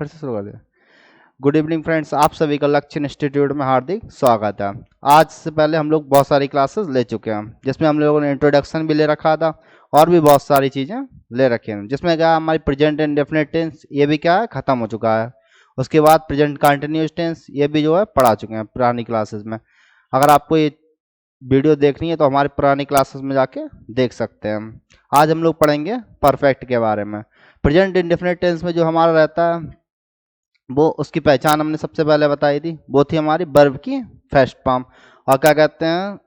फिर से शुरू कर दिया। गुड इवनिंग फ्रेंड्स, आप सभी का लक्ष्य इंस्टीट्यूट में हार्दिक स्वागत है। आज से पहले हम लोग बहुत सारी क्लासेस ले चुके हैं, जिसमें हम लोगों ने इंट्रोडक्शन भी ले रखा था और भी बहुत सारी चीज़ें ले रखी हैं, जिसमें क्या हमारी प्रेजेंट इंडेफिनिट टेंस ये भी क्या है ख़त्म हो चुका है। उसके बाद प्रेजेंट कंटिन्यूअस टेंस ये भी जो है पढ़ा चुके हैं पुरानी क्लासेस में। अगर आपको ये वीडियो देखनी है तो हमारी पुरानी क्लासेस में जाके देख सकते हैं। आज हम लोग पढ़ेंगे परफेक्ट के बारे में। प्रेजेंट इंडेफिनिट टेंस में जो हमारा रहता है वो उसकी पहचान हमने सबसे पहले बताई थी, वो थी हमारी वर्ब की फर्स्ट फॉर्म। और क्या कहते हैं,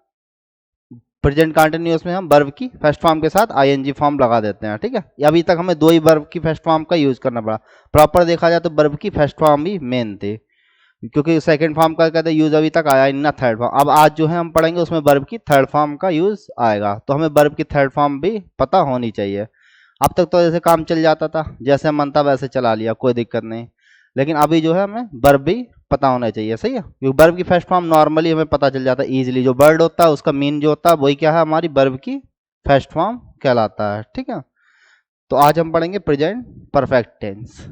प्रेजेंट कंटिन्यूअस में हम वर्ब की फर्स्ट फॉर्म के साथ आईएनजी फॉर्म लगा देते हैं। ठीक है, अभी तक हमें दो ही वर्ब की फर्स्ट फॉर्म का यूज करना पड़ा। प्रॉपर देखा जाए तो वर्ब की फर्स्ट फॉर्म भी मेन थी, क्योंकि सेकंड फॉर्म का कहते हैं यूज अभी तक आया ही ना, थर्ड फॉर्म। अब आज जो है हम पढ़ेंगे उसमें वर्ब की थर्ड फॉर्म का यूज आएगा, तो हमें वर्ब की थर्ड फॉर्म भी पता होनी चाहिए। अब तक तो जैसे काम चल जाता था, जैसे मन था वैसे चला लिया, कोई दिक्कत नहीं। लेकिन अभी जो है हमें वर्ब भी पता होना चाहिए। सही है, क्योंकि वर्ब की फर्स्ट फॉर्म नॉर्मली हमें पता चल जाता है इजीली। जो वर्ड होता है उसका मीन जो होता है वही क्या है, हमारी वर्ब की फर्स्ट फॉर्म कहलाता है। ठीक है, तो आज हम पढ़ेंगे प्रेजेंट परफेक्ट टेंस।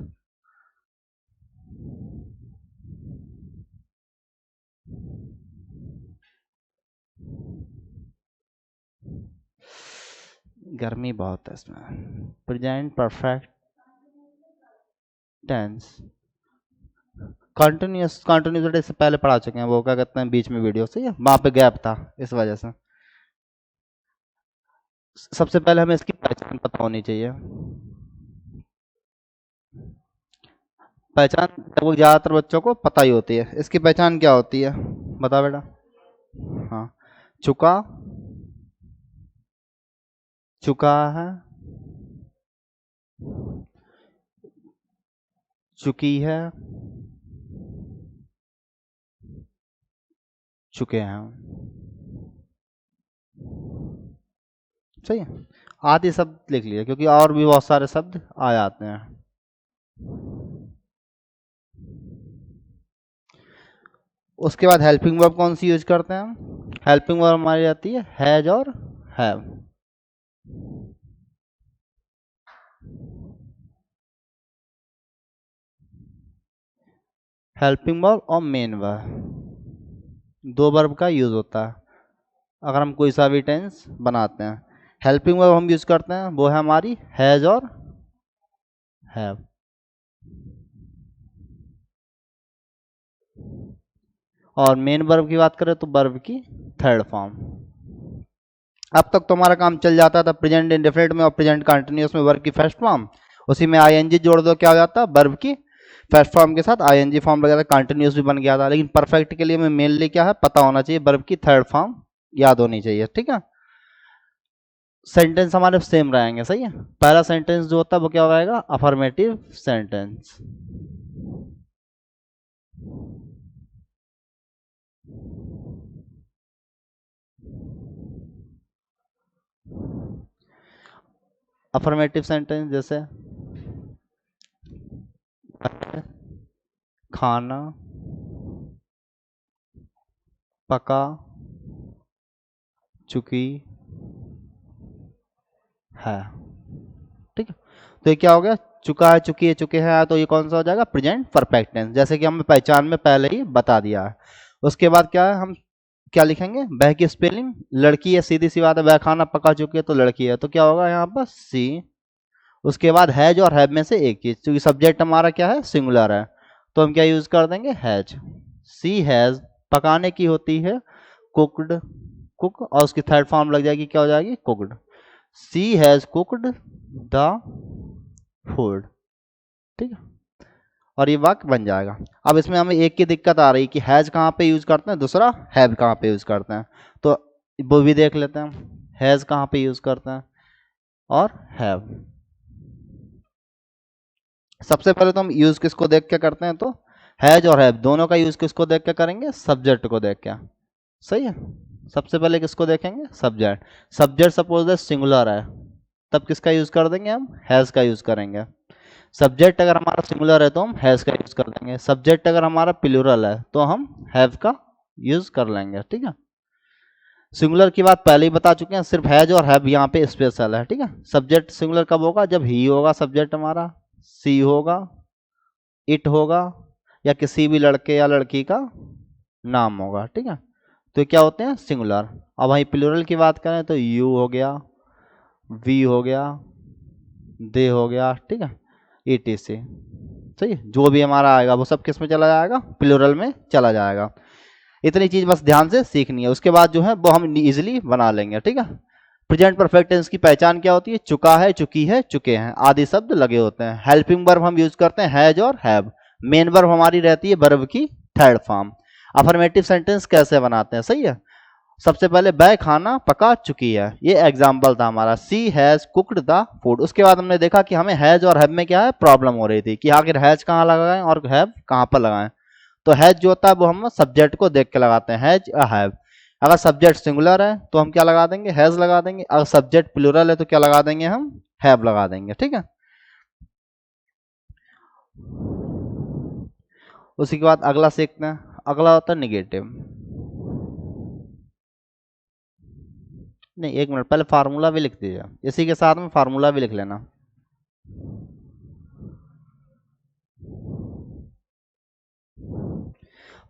गर्मी बहुत है इसमें। प्रेजेंट परफेक्ट टेंस कंटिन्यूस से पहले पढ़ा चुके हैं, वो क्या कहते हैं बीच में वीडियो। सही है, वहां पे गैप था इस वजह से। सबसे पहले हमें इसकी पहचान पता होनी चाहिए। पहचान लगभग ज़्यादातर बच्चों को पता ही होती है। इसकी पहचान क्या होती है, बता बेटा। हाँ, चुका, चुका है, चुकी है, चुके हैं। सही है, आदि शब्द लिख लिया, क्योंकि और भी बहुत सारे शब्द आ जाते हैं। उसके बाद हेल्पिंग वर्ब कौन सी यूज करते हैं हम? हेल्पिंग वर्ब हमारी आती है हैज और हैव। हेल्पिंग वर्ब और मेन वर्ब, दो वर्ब का यूज होता है अगर हम कोई सा भी टेंस बनाते हैं। हेल्पिंग वर्ब हम यूज करते हैं वो है हमारी हैज और हैव। और मेन वर्ब की बात करें तो वर्ब की थर्ड फॉर्म। अब तक तो हमारा काम चल जाता था प्रेजेंट इंडेफिनिट में और प्रेजेंट कंटिन्यूअस में वर्ब की फर्स्ट फॉर्म, उसी में आईएनजी जोड़ दो, क्या हो जाता वर्ब की फर्स्ट फॉर्म के साथ आईएनजी फॉर्म लग जाता, कंटिन्यूअस भी बन गया था। लेकिन परफेक्ट के लिए हमें मेनली क्या है पता होना चाहिए, वर्ब की थर्ड फॉर्म याद होनी चाहिए। ठीक है, सेंटेंस हमारे सेम रहेंगे। सही है, पहला सेंटेंस जो होता है वो क्या हो जाएगा, अफर्मेटिव सेंटेंस। अफर्मेटिव सेंटेंस जैसे खाना, पका, चुकी है। ठीक है, तो ये क्या हो गया, चुका है, चुकी है, चुके हैं, तो ये कौन सा हो जाएगा, प्रेजेंट परफेक्ट टेंस, जैसे कि हमें पहचान में पहले ही बता दिया है। उसके बाद क्या है, हम क्या लिखेंगे, वह की स्पेलिंग लड़की है, सीधी सी बात है, वह खाना पका चुकी है तो लड़की है, तो क्या होगा यहाँ पर सी। उसके बाद हैज और हैव में से एक चीज, क्योंकि सब्जेक्ट हमारा क्या है, सिंगुलर है, तो हम क्या यूज कर देंगे, हैज। सी हैज पकाने की होती है कुकड, कुक, और उसकी थर्ड फॉर्म लग जाएगी, क्या हो जाएगी, cooked. She has cooked the food. ठीक है, और ये वाक्य बन जाएगा। अब इसमें हमें एक की दिक्कत आ रही कि हैज कहाँ पे यूज करते हैं, दूसरा हैव कहाँ पे यूज करते हैं, तो वो भी देख लेते हैं। हैज कहाँ पे यूज करते हैं और हैव। सबसे पहले तो हम यूज किसको देख के करते हैं, तो हैज और हैव दोनों का यूज किसको देख के करेंगे, सब्जेक्ट को देख के। सही है, सबसे पहले किसको देखेंगे, सब्जेक्ट। सब्जेक्ट सपोज सिंगुलर है, तब किसका यूज कर देंगे, हम हैज का यूज करेंगे। सब्जेक्ट अगर हमारा सिंगुलर है तो हम हैज का यूज कर देंगे। सब्जेक्ट अगर हमारा प्लूरल है तो हम हैव का यूज कर लेंगे। ठीक है, सिंगुलर की बात पहले ही बता चुके हैं, सिर्फ हैज और हैव यहाँ पे स्पेशल है। ठीक है, सब्जेक्ट सिंगुलर कब होगा, जब ही होगा सब्जेक्ट हमारा, सी होगा, इट होगा या किसी भी लड़के या लड़की का नाम होगा, ठीक है। तो ये क्या होते हैं, सिंगुलर। अब वहीं प्लूरल की बात करें तो यू हो गया, वी हो गया, दे हो गया, ठीक है, etc। सही है, जो भी हमारा आएगा वो सब किस में चला जाएगा, प्लूरल में चला जाएगा। इतनी चीज बस ध्यान से सीखनी है, उसके बाद जो है वो हम इजीली बना लेंगे, ठीक है। प्रेजेंट परफेक्ट टेंस की पहचान क्या होती है, चुका है, चुकी है, चुके हैं आदि शब्द लगे होते हैं। हेल्पिंग वर्ब हम यूज करते हैं हैज और हैव। मेन वर्ब हमारी रहती है वर्ब की थर्ड फॉर्म। अफर्मेटिव सेंटेंस कैसे बनाते हैं, सही है। सबसे पहले वह खाना पका चुकी है, ये एग्जाम्पल था हमारा, सी हैज कुक्ड द फूड। उसके बाद हमने देखा कि हमें हैज और हैव में क्या है, प्रॉब्लम हो रही थी कि आखिर हैज कहाँ लगाएं और हैव कहाँ पर लगाएं। तो हैज जो होता है वो हम सब्जेक्ट को देख के लगाते हैं, हैज या हैव। अगर सब्जेक्ट सिंगुलर है तो हम क्या लगा देंगे, हैज लगा देंगे। अगर सब्जेक्ट प्लूरल है तो क्या लगा देंगे, हम हैव लगा देंगे, ठीक है। उसी के बाद अगला सीखते हैं, अगला होता है निगेटिव। नहीं, एक मिनट, पहले फार्मूला भी लिख दीजिए, इसी के साथ में फार्मूला भी लिख लेना।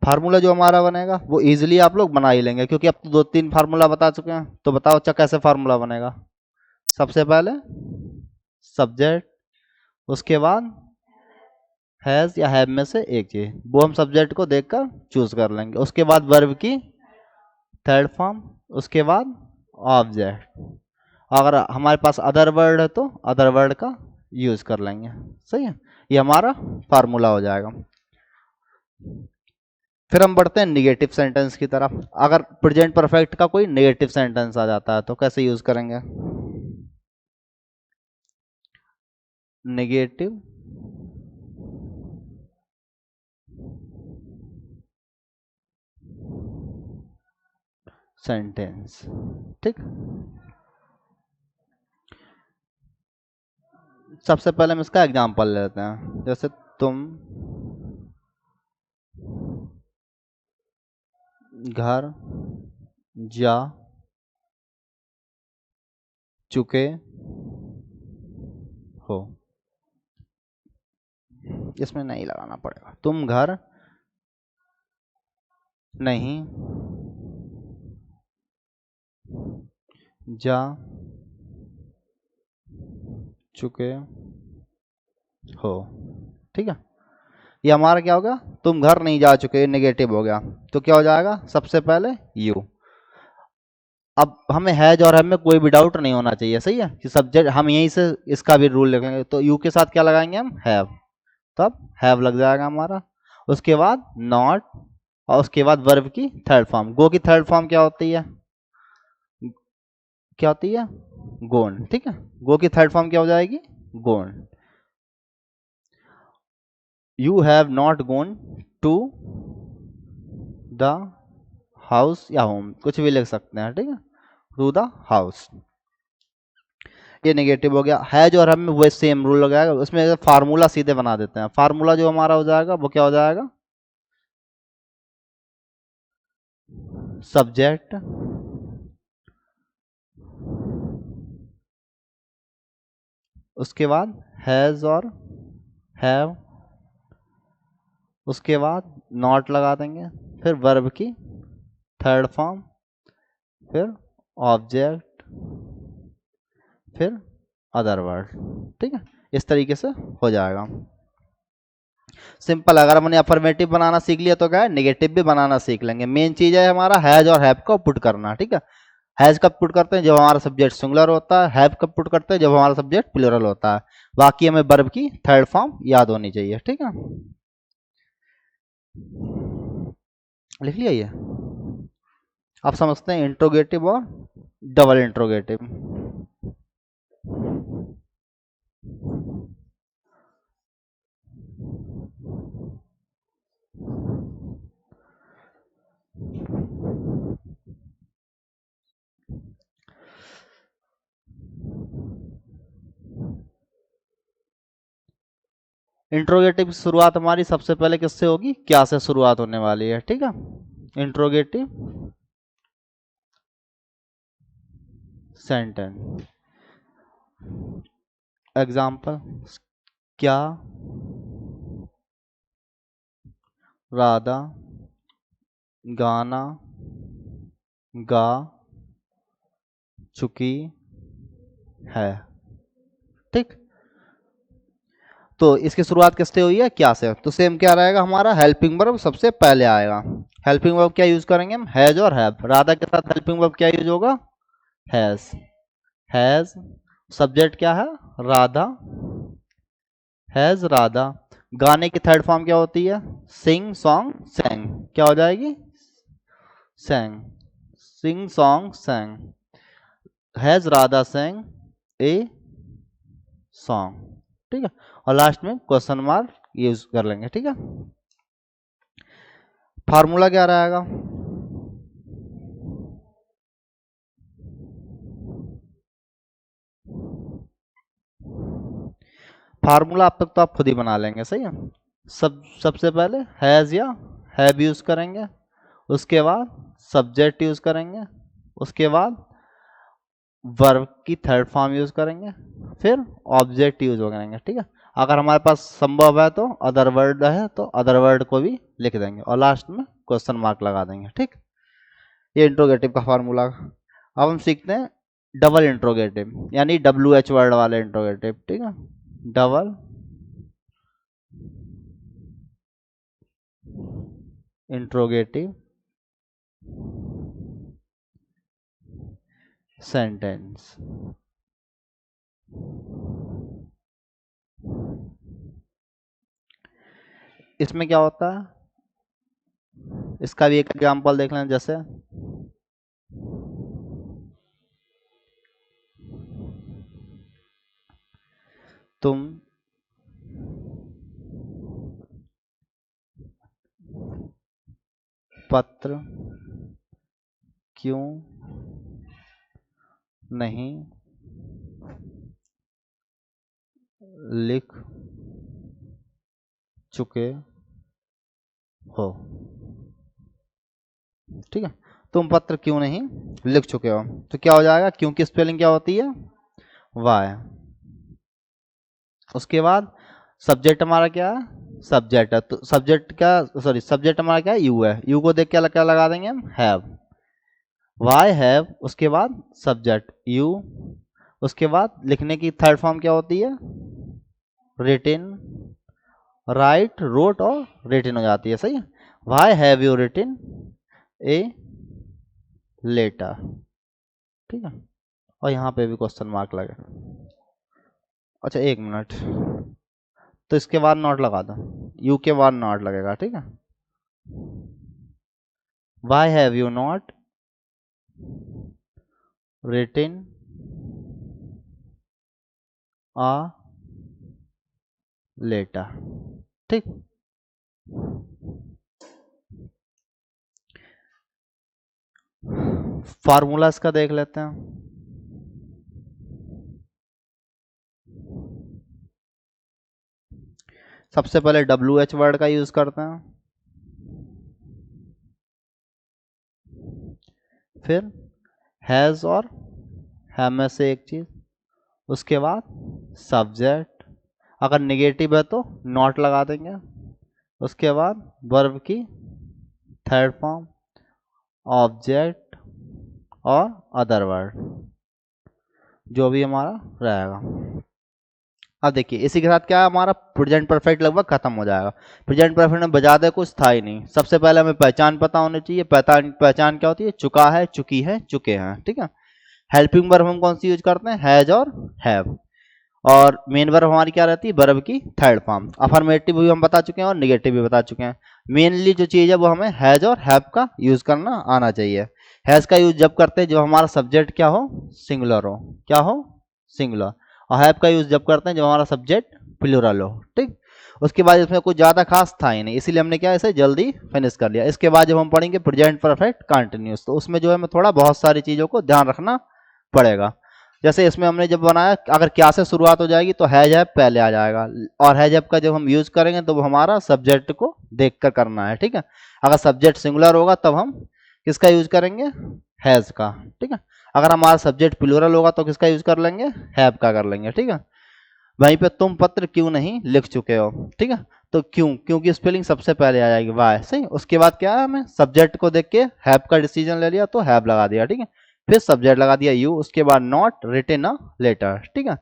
फार्मूला जो हमारा बनेगा वो इजीली आप लोग बना ही लेंगे, क्योंकि अब तो 2-3 फार्मूला बता चुके हैं। तो बताओ अच्छा कैसे फार्मूला बनेगा। सबसे पहले सब्जेक्ट, उसके बाद हैज या हैव में से एक चीज, वो हम सब्जेक्ट को देखकर चूज कर लेंगे। उसके बाद वर्ब की थर्ड फॉर्म, उसके बाद ऑब्जेक्ट। अगर हमारे पास अदर वर्ड है तो अदर वर्ड का यूज कर लेंगे, सही है। ये हमारा फार्मूला हो जाएगा। फिर हम बढ़ते हैं निगेटिव सेंटेंस की तरफ। अगर प्रेजेंट परफेक्ट का कोई नेगेटिव सेंटेंस आ जाता है तो कैसे यूज करेंगे, नेगेटिव सेंटेंस, ठीक। सबसे पहले हम इसका एग्जांपल लेते हैं, जैसे तुम घर जा चुके हो। इसमें नहीं लगाना पड़ेगा, तुम घर नहीं जा चुके हो, ठीक है। ये हमारा क्या होगा, तुम घर नहीं जा चुके, नेगेटिव हो गया। तो क्या हो जाएगा, सबसे पहले यू। अब हमें हैज और हम में कोई भी डाउट नहीं होना चाहिए, सही है, कि सब्जेक्ट हम यहीं से इसका भी रूल लिखेंगे। तो यू के साथ क्या लगाएंगे, हम हैव, तब हैव लग जाएगा हमारा। उसके बाद नॉट, और उसके बाद वर्ब की थर्ड फॉर्म। गो की थर्ड फॉर्म क्या होती है, क्या होती है, गोन, ठीक है। गो की थर्ड फॉर्म क्या हो जाएगी, gone. You have not gone to the house या होम, कुछ भी लिख सकते हैं, ठीक है, टू द हाउस। ये नेगेटिव हो गया। हैज और हम में वही सेम रूल लगाएगा, उसमें फार्मूला सीधे बना देते हैं। फार्मूला जो हमारा हो जाएगा वो क्या हो जाएगा, सब्जेक्ट, उसके बाद हैज और हैव, उसके बाद नॉट लगा देंगे, फिर वर्ब की थर्ड फॉर्म, फिर ऑब्जेक्ट, फिर अदर वर्ड, ठीक है। इस तरीके से हो जाएगा सिंपल। अगर हमने अफर्मेटिव बनाना सीख लिया तो क्या है, नेगेटिव भी बनाना सीख लेंगे। मेन चीज है हमारा हैज और हैव को पुट करना, ठीक है। हैज कब पुट करते हैं, जब हमारा सब्जेक्ट सिंगुलर होता है। हैव कब पुट करते हैं, जब हमारा सब्जेक्ट प्लूरल होता है। बाकी हमें वर्ब की थर्ड फॉर्म याद होनी चाहिए, ठीक है। लिख लिया ये। आप समझते हैं इंट्रोगेटिव और डबल इंट्रोगेटिव। इंट्रोगेटिव की शुरुआत हमारी सबसे पहले किससे होगी, क्या से शुरुआत होने वाली है, ठीक है। इंट्रोगेटिव सेंटेंस, एग्जाम्पल, क्या राधा गाना गा चुकी है। ठीक, तो इसकी शुरुआत किससे हुई है, क्या से, तो सेम क्या रहेगा हमारा, हेल्पिंग वर्ब सबसे पहले आएगा। हेल्पिंग वर्ब क्या यूज करेंगे हम, हैज और हैव। राधा के साथ हेल्पिंग वर्ब क्या यूज होगा, हैज। हैज, सब्जेक्ट क्या है, राधा, हैज राधा। गाने की थर्ड फॉर्म क्या होती है, सिंग सॉन्ग सैंग, क्या हो जाएगी, सैंग, sing song सैंग। Has Radha सैंग a song. ठीक है, और लास्ट में क्वेश्चन मार्क यूज कर लेंगे। ठीक है, फार्मूला क्या रहेगा, फार्मूला अब तक तो आप खुद ही बना लेंगे, सही है। सबसे पहले हैज या हैव यूज करेंगे, उसके बाद सब्जेक्ट यूज करेंगे, उसके बाद वर्ब की थर्ड फॉर्म यूज करेंगे, फिर ऑब्जेक्ट यूज करेंगे। ठीक है, अगर हमारे पास संभव है तो अदर वर्ड है तो अदर वर्ड को भी लिख देंगे और लास्ट में क्वेश्चन मार्क लगा देंगे। ठीक, ये इंट्रोगेटिव का फार्मूला। अब हम सीखते हैं डबल इंट्रोगेटिव, यानी WH वर्ड वाले इंट्रोगेटिव। ठीक है, डबल इंट्रोगेटिव सेंटेंस। इसमें क्या होता है, इसका भी एक एग्जांपल देख लें, जैसे तुम पत्र क्यों नहीं लिख चुके हो। ठीक है, तुम पत्र क्यों नहीं लिख चुके हो, तो क्या हो जाएगा, क्यों की स्पेलिंग क्या होती है, वाई। उसके बाद सब्जेक्ट हमारा क्या है, सब्जेक्ट है, तो सब्जेक्ट का सॉरी सब्जेक्ट हमारा क्या है, यू है। यू को देख के क्या लगा देंगे हम, हैव। वाई हैव, उसके बाद सब्जेक्ट यू, उसके बाद लिखने की थर्ड फॉर्म क्या होती है, रिटिन। राइट, रोट और रिटिन हो जाती है, सही है। Why have you written a letter. ठीक है, और यहाँ पे भी क्वेश्चन मार्क लगे। अच्छा एक मिनट, तो इसके बाद नॉट लगा दो, यू के बाद नॉट लगेगा। ठीक है, why have you not written a letter. ठीक, फार्मूला इसका देख लेते हैं। सबसे पहले WH वर्ड का यूज करते हैं, फिर हैज और है में से एक चीज, उसके बाद सब्जेक्ट, अगर निगेटिव है तो नॉट लगा देंगे, उसके बाद वर्ब की थर्ड फॉर्म, ऑब्जेक्ट और अदर वर्ड, जो भी हमारा रहेगा। अब देखिए इसी के साथ क्या है, हमारा प्रेजेंट परफेक्ट लगभग खत्म हो जाएगा। प्रेजेंट परफेक्ट में बजाते कुछ था ही नहीं। सबसे पहले हमें पहचान पता होनी चाहिए। पहचान क्या होती है, चुका है, चुकी है, चुके हैं। ठीक है, हेल्पिंग वर्ब हम कौन सी यूज करते हैं, हैज और हैव। और मेन वर्ब हमारी क्या रहती है, वर्ब की थर्ड फॉर्म। अफर्मेटिव भी हम बता चुके हैं और निगेटिव भी बता चुके हैं। मेनली जो चीज़ है वो हमें हैज और हैव का यूज करना आना चाहिए। हैज का यूज जब करते हैं जब हमारा सब्जेक्ट क्या हो, सिंगुलर हो, क्या हो, सिंगुलर। और हैव का यूज जब करते हैं जब हमारा सब्जेक्ट प्लूरल हो। ठीक, उसके बाद इसमें कुछ ज़्यादा खास था ही नहीं, इसीलिए हमने क्या इसे जल्दी फिनिश कर लिया। इसके बाद जब हम पढ़ेंगे प्रेजेंट परफेक्ट कंटिन्यूस, तो उसमें जो है हमें थोड़ा बहुत सारी चीज़ों को ध्यान रखना पड़ेगा। जैसे इसमें हमने जब बनाया, अगर क्या से शुरुआत हो जाएगी तो हैज हैव पहले आ जाएगा, और हैज हैव का जब हम यूज करेंगे तो वो हमारा सब्जेक्ट को देखकर करना है। ठीक है, अगर सब्जेक्ट सिंगुलर होगा तब हम किसका यूज करेंगे, हैज का। ठीक है, अगर हमारा सब्जेक्ट प्लूरल होगा तो किसका यूज कर लेंगे, हैव का कर लेंगे। ठीक है, वहीं पे तुम पत्र क्यों नहीं लिख चुके हो, ठीक है। तो क्यों, क्योंकि स्पेलिंग सबसे पहले आ जाएगी, वाई, सही। उसके बाद क्या है, हमें सब्जेक्ट को देख के हैव का डिसीजन ले लिया तो हैव लगा दिया, ठीक है। फिर सब्जेक्ट लगा दिया यू, उसके बाद नॉट रिटन अ लेटर, ठीक है।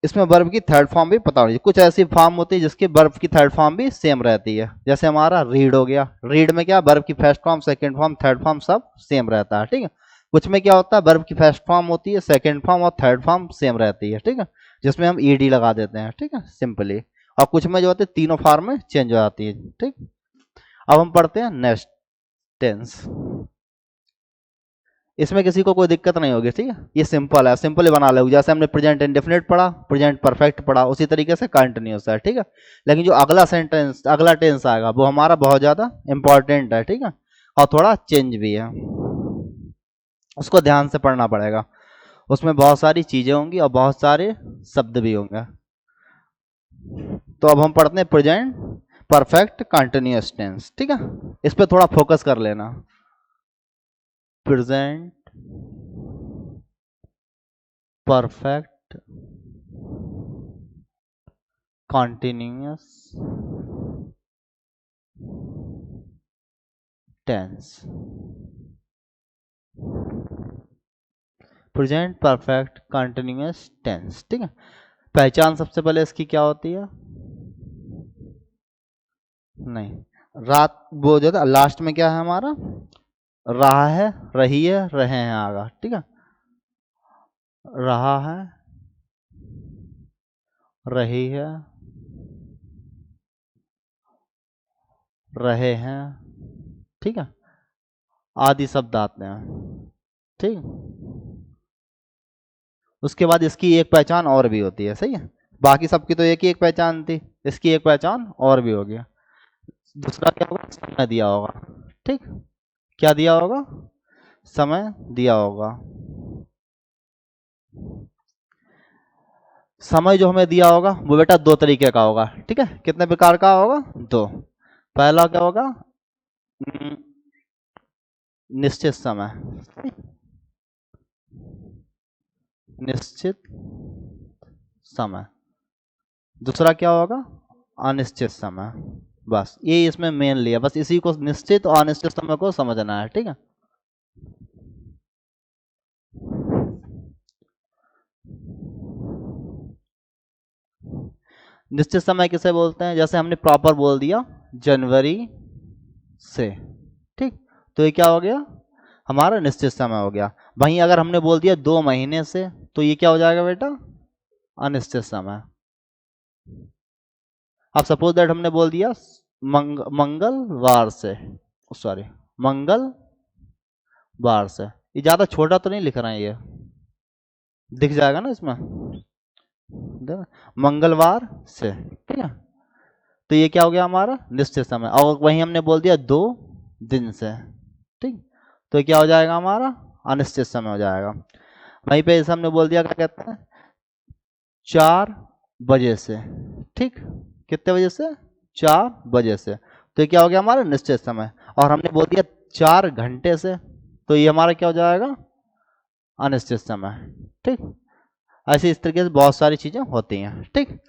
इसमें वर्ब की थर्ड फॉर्म भी पता होनी चाहिए। कुछ ऐसी फॉर्म होती है जिसकी वर्ब की थर्ड फॉर्म भी सेम रहती है, जैसे हमारा रीड हो गया। रीड में क्या, वर्ब की first form, second form, third form सब सेम रहता है, ठीक है। कुछ में क्या होता है, वर्ब की फर्स्ट फॉर्म होती है, सेकंड फॉर्म और थर्ड फॉर्म सेम रहती है, ठीक है, जिसमें हम ईडी लगा देते हैं, ठीक है, सिंपली। और कुछ में जो होते हैं तीनों फॉर्म में चेंज हो जाती है, ठीक। अब हम पढ़ते हैं नेक्स्ट टेंस। इसमें किसी को कोई दिक्कत नहीं होगी, ठीक है। ये सिंपल है, सिंपल ही बना लो। जैसे हमने प्रेजेंट इंडेफिनिट पढ़ा, प्रेजेंट परफेक्ट पढ़ा, उसी तरीके से कंटिन्यूस है, ठीक है। लेकिन जो अगला सेंटेंस, अगला टेंस आएगा वो हमारा बहुत ज़्यादा इंपॉर्टेंट है, ठीक है, और थोड़ा चेंज भी है। उसको ध्यान से पढ़ना पड़ेगा। उसमें बहुत सारी चीज़ें होंगी और बहुत सारे शब्द भी होंगे। तो अब हम पढ़ते हैं प्रेजेंट परफेक्ट कंटिन्यूस टेंस, ठीक है। इस पर थोड़ा फोकस कर लेना। Present perfect continuous tense, present perfect continuous tense, ठीक है। पहचान सबसे पहले इसकी क्या होती है, नहीं, रात वो जो था लास्ट में क्या है हमारा, रहा है, रही है, रहे हैं आगा, ठीक है। रहा है, रही है, रहे हैं, ठीक है, आदि शब्द आते हैं, ठीक। उसके बाद इसकी एक पहचान और भी होती है, सही है। बाकी सबकी तो एक ही एक पहचान थी, इसकी एक पहचान और भी हो गया। दूसरा क्या होगा, समय दिया होगा, ठीक। क्या दिया होगा, समय दिया होगा। समय जो हमें दिया होगा वो बेटा दो तरीके का होगा, ठीक है। कितने प्रकार का होगा, दो। पहला क्या होगा, निश्चित समय, निश्चित समय। दूसरा क्या होगा, अनिश्चित समय। बस ये इसमें मेन लिया, बस इसी को, निश्चित और अनिश्चित समय को समझना है, ठीक है। निश्चित समय किसे बोलते हैं, जैसे हमने प्रॉपर बोल दिया जनवरी से, ठीक। तो ये क्या हो गया, हमारा निश्चित समय हो गया। वहीं अगर हमने बोल दिया 2 महीने से, तो ये क्या हो जाएगा बेटा, अनिश्चित समय। अब सपोज दैट हमने बोल दिया मंगलवार से, सॉरी, मंगलवार से। ये ज्यादा छोटा तो नहीं लिख रहे हैं, ये दिख जाएगा ना इसमें, मंगलवार से, ठीक है। तो ये क्या हो गया हमारा निश्चित समय। और वहीं हमने बोल दिया 2 दिन से, ठीक। तो क्या हो जाएगा हमारा, अनिश्चित समय हो जाएगा। वहीं पे इसे हमने बोल दिया, क्या कहते हैं, 4 बजे से, ठीक। कितने बजे से, 4 बजे से। तो ये क्या हो गया हमारा निश्चित समय। और हमने बोल दिया 4 घंटे से, तो ये हमारा क्या हो जाएगा, अनिश्चित समय, ठीक। ऐसे इस तरीके से बहुत सारी चीजें होती हैं, ठीक।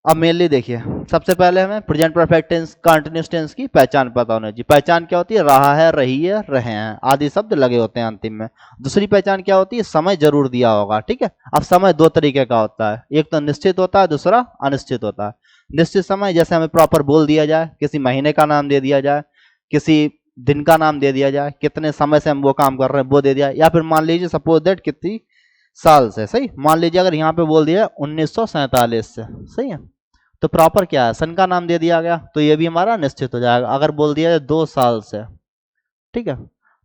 अब मेनली देखिए, सबसे पहले हमें present perfect tense continuous tense की पहचान पता होनी चाहिए। पहचान क्या होती है, रहा है, रही है, रहे हैं, आदि शब्द लगे होते हैं अंतिम में। दूसरी पहचान क्या होती है, समय जरूर दिया होगा, ठीक है। अब समय दो तरीके का होता है, एक तो निश्चित होता है, दूसरा अनिश्चित होता है। निश्चित समय जैसे हमें प्रॉपर बोल दिया जाए, किसी महीने का नाम दे दिया जाए, किसी दिन का नाम दे दिया जाए, कितने समय से हम वो काम कर रहे हैं वो दे दिया, या फिर मान लीजिए सपोज दैट कितनी साल से, सही। मान लीजिए अगर यहाँ पे बोल दिया 1947 से, सही है, तो प्रॉपर क्या है, सन का नाम दे दिया गया, तो ये भी हमारा निश्चित हो जाएगा। अगर बोल दिया जाए 2 साल से, ठीक है,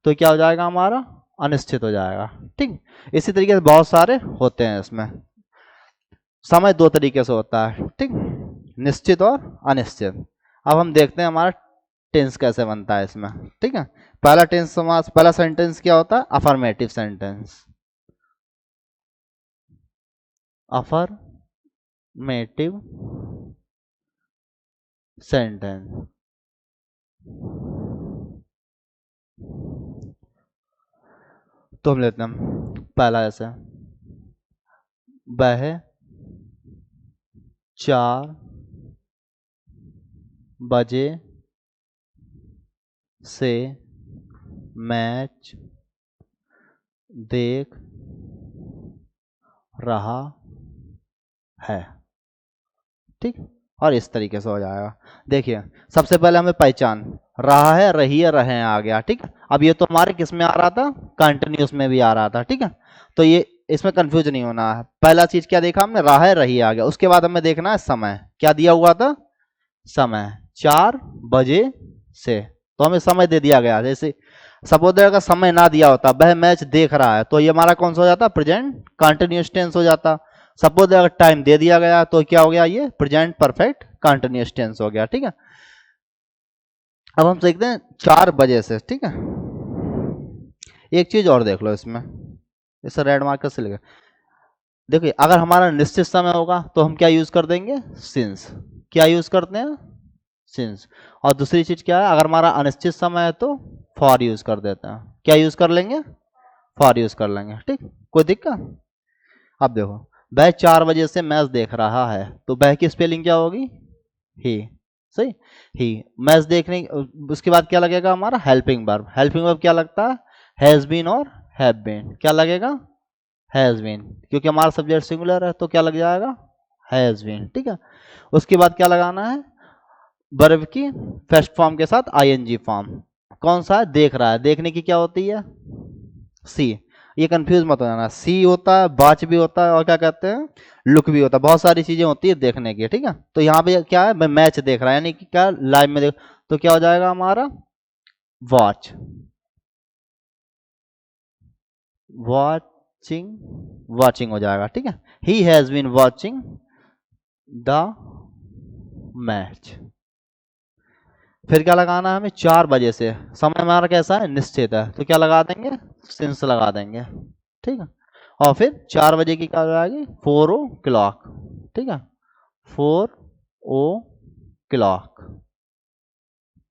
तो क्या हो जाएगा हमारा, अनिश्चित हो जाएगा, ठीक। इसी तरीके से बहुत सारे होते हैं इसमें। समय दो तरीके से होता है, ठीक, निश्चित और अनिश्चित। अब हम देखते हैं हमारा टेंस कैसे बनता है इसमें, ठीक है। पहला टेंस समास, पहला सेंटेंस क्या होता है, अफर्मेटिव सेंटेंस, अफर्मेटिव सेंटेंस। तो हम लेते हैं पहला, ऐसे, वह 4 बजे से मैच देख रहा है। ठीक, और इस तरीके से हो जाएगा। देखिए सबसे पहले हमें पहचान, रहा है, रही है, रहे हैं आ गया। ठीक है, अब ये तो हमारे किस में आ रहा था, कंटिन्यूस में भी आ रहा था। ठीक है, तो ये इसमें कंफ्यूज नहीं होना है। पहला चीज क्या देखा हमने, रहा है, रही आ गया। उसके बाद हमें देखना है समय, क्या दिया हुआ था, समय 4 बजे से, तो हमें समय दे दिया गया। जैसे सपोज अगर समय ना दिया होता, वह मैच देख रहा है, तो ये हमारा कौन सा हो जाता, प्रेजेंट कंटिन्यूअस टेंस हो जाता। सपोज अगर टाइम दे दिया गया तो क्या हो गया, ये प्रेजेंट परफेक्ट कंटिन्यूअस टेंस हो गया। ठीक है, अब हम सीखते हैं 4 बजे से। ठीक है, एक चीज और देख लो इसमें, इसे रेड मार्कर से लिखा। देखिए अगर हमारा निश्चित समय होगा तो हम क्या यूज कर देंगे, सिंस। क्या यूज करते हैं, सिंस। और दूसरी चीज क्या है, अगर हमारा अनिश्चित समय है तो फॉर यूज कर देते हैं। क्या यूज कर लेंगे, फॉर यूज कर लेंगे। ठीक, कोई दिक्कत। अब देखो वह 4 बजे से मैच देख रहा है, तो वह की स्पेलिंग क्या होगी, ही। सही, ही। मैच देखने, उसके बाद क्या लगेगा हमारा, हेल्पिंग वर्ब। हेल्पिंग वर्ब क्या लगता है, हैज बीन और हैव बीन। क्या लगेगा, हैज बीन, क्योंकि हमारा सब्जेक्ट सिंगुलर है तो क्या लग जाएगा, हैज बीन। ठीक है, उसके बाद क्या लगाना है, वर्ब की फर्स्ट फॉर्म के साथ आईएनजी फॉर्म। कौन सा है, देख रहा है, देखने की क्या होती है, सी। ये कंफ्यूज मत हो जाना, सी होता है, वॉच भी होता है, और क्या कहते हैं, लुक भी होता है। बहुत सारी चीजें होती है देखने की। ठीक है, तो यहाँ पे क्या है, मैं मैच देख रहा है, यानी कि क्या, लाइव में देख, तो क्या हो जाएगा हमारा, वॉच, वॉचिंग, वॉचिंग हो जाएगा। ठीक है, he has been watching the match. फिर क्या लगाना है हमें, 4 बजे से, समय हमारा कैसा है, निश्चित है, तो क्या लगा देंगे, सिंस लगा देंगे। ठीक है, और फिर 4 बजे की क्या हो जाएगी, 4 ओ क्लॉक। ठीक है, 4 ओ क्लॉक,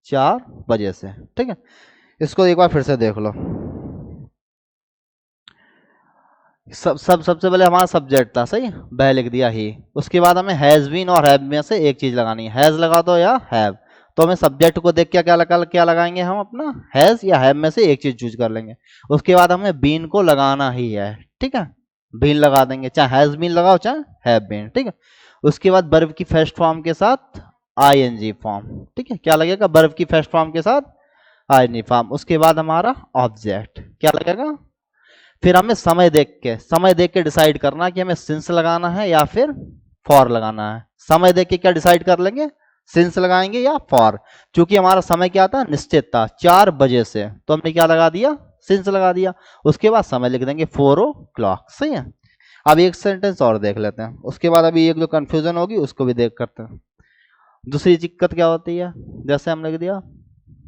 4 बजे से। ठीक है, इसको एक बार फिर से देख लो। सबसे पहले हमारा सब्जेक्ट था, सही, वह लिख दिया ही। उसके बाद हमें हैज बीन और हैव में से एक चीज लगानी है, हैज लगा दो या हैव। तो हमें सब्जेक्ट को देख के क्या लगाएंगे हम, अपना हैज या हैव में से एक चीज चूज कर लेंगे। उसके बाद हमें बीन को लगाना ही है। ठीक है, बीन लगा देंगे, चाहे हैज बीन लगाओ चाहे हैव बीन। ठीक है, उसके बाद वर्ब की फर्स्ट फॉर्म के साथ आईएनजी फॉर्म। ठीक है, क्या लगेगा, वर्ब की फर्स्ट फॉर्म के साथ आईएनजी फॉर्म। उसके बाद हमारा ऑब्जेक्ट क्या लगेगा। फिर हमें समय देख के डिसाइड करना कि हमें सिंस लगाना है या फिर फॉर लगाना है। समय देख के क्या डिसाइड कर लेंगे, सिंस लगाएंगे या फॉर। क्योंकि हमारा समय क्या था, निश्चित था, 4 बजे से, तो हमने क्या लगा दिया, सिंस लगा दिया। उसके बाद समय लिख देंगे 4 ओ क्लॉक। सही है, अब एक सेंटेंस और देख लेते हैं, उसके बाद अभी एक जो कंफ्यूजन होगी उसको भी देख करते हैं। दूसरी दिक्कत क्या होती है, जैसे हमने लिख दिया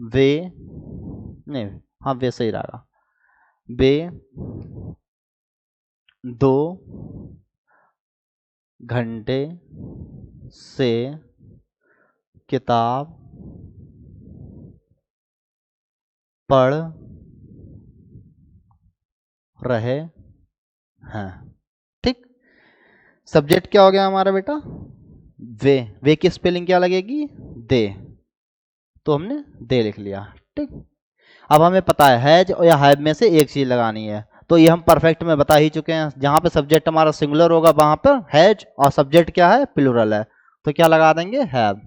वे, नहीं, हाँ वे सही रहेगा, वे 2 घंटे से किताब पढ़ रहे हैं। ठीक, सब्जेक्ट क्या हो गया हमारा बेटा, वे की स्पेलिंग क्या लगेगी, दे, तो हमने दे लिख लिया। ठीक, अब हमें पता है हैज या हैव में से एक चीज लगानी है, तो ये हम परफेक्ट में बता ही चुके हैं। जहां पे सब्जेक्ट हमारा सिंगुलर होगा वहां पर हैज, और सब्जेक्ट क्या है, प्लूरल है, तो क्या लगा देंगे, हैव।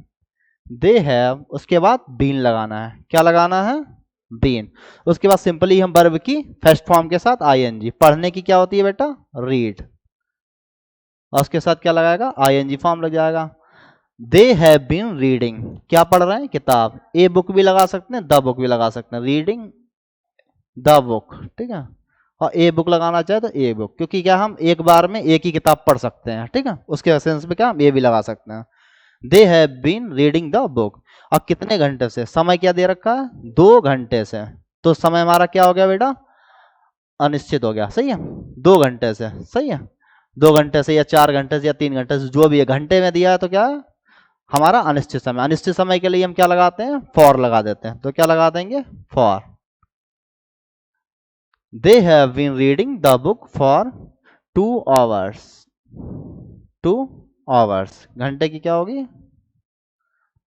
दे हैव, उसके बाद बीन लगाना है। क्या लगाना है, बीन। उसके बाद सिंपली हम वर्ब की फर्स्ट फॉर्म के साथ आईएनजी, पढ़ने की क्या होती है बेटा, रीड, और उसके साथ क्या लगाएगा, आईएनजी फॉर्म लग जाएगा। दे हैव बीन रीडिंग, क्या पढ़ रहे हैं, किताब। ए बुक भी लगा सकते हैं, द बुक भी लगा सकते हैं, रीडिंग द बुक। ठीक है, और ए बुक लगाना चाहे तो ए बुक, क्योंकि क्या हम एक बार में एक ही किताब पढ़ सकते हैं। ठीक है, उसके सेंस में क्या हम ए भी लगा सकते हैं। They have been reading the book, और कितने घंटे से, समय क्या दे रखा है, 2 घंटे से, तो समय हमारा क्या हो गया बेटा, अनिश्चित हो गया। सही है, 2 घंटे से। सही है, 2 घंटे से या 4 घंटे से या 3 घंटे से, जो भी है, घंटे में दिया है तो क्या है हमारा अनिश्चित समय। अनिश्चित समय के लिए हम क्या लगाते हैं, फॉर लगा देते हैं, तो क्या लगा देंगे, for. They have been reading the book for 2 hours, 2 hours, घंटे की क्या होगी